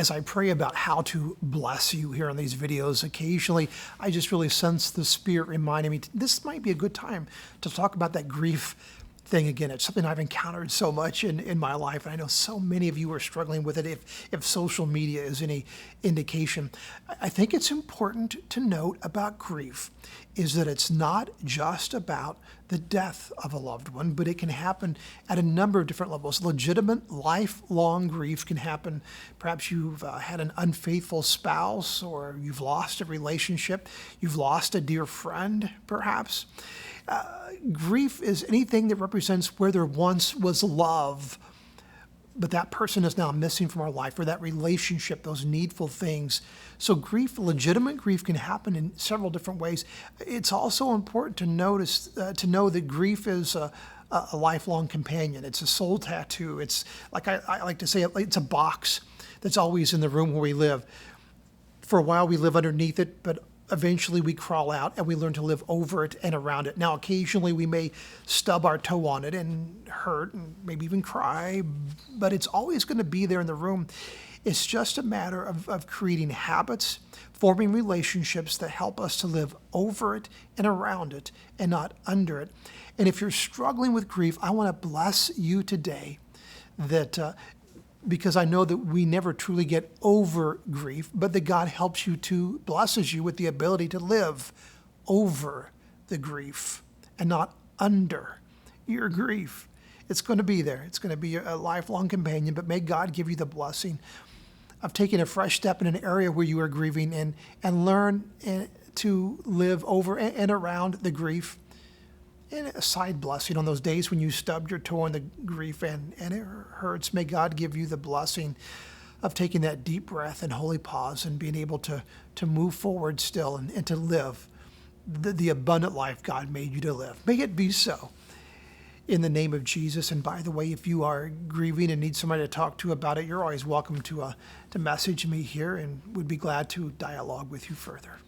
as I pray about how to bless you here on these videos, occasionally I just really sense the Spirit reminding me this might be a good time to talk about that grief thing again. It's something I've encountered so much in my life, and I know so many of you are struggling with it if social media is any indication. I think it's important to note about grief is that it's not just about the death of a loved one, but it can happen at a number of different levels. Legitimate lifelong grief can happen. Perhaps you've had an unfaithful spouse, or you've lost a relationship, you've lost a dear friend, perhaps. Grief is anything that represents where there once was love, but that person is now missing from our life, or that relationship, those needful things. So grief, legitimate grief, can happen in several different ways. It's also important to know that grief is a lifelong companion. It's a soul tattoo. It's like I like to say, it's a box that's always in the room where we live. For a while we live underneath it, but eventually we crawl out and we learn to live over it and around it. Now, occasionally we may stub our toe on it and hurt and maybe even cry, but it's always going to be there in the room. It's just a matter of creating habits, forming relationships that help us to live over it and around it and not under it. And if you're struggling with grief, I want to bless you today that because I know that we never truly get over grief, but that God helps you to, blesses you with the ability to live over the grief and not under your grief. It's going to be there. It's going to be a lifelong companion, but may God give you the blessing of taking a fresh step in an area where you are grieving and learn to live over and around the grief. And a side blessing on those days when you stubbed your toe on the grief and it hurts. May God give you the blessing of taking that deep breath and holy pause and being able to move forward still and to live the abundant life God made you to live. May it be so in the name of Jesus. And by the way, if you are grieving and need somebody to talk to about it, you're always welcome to message me here, and would be glad to dialogue with you further.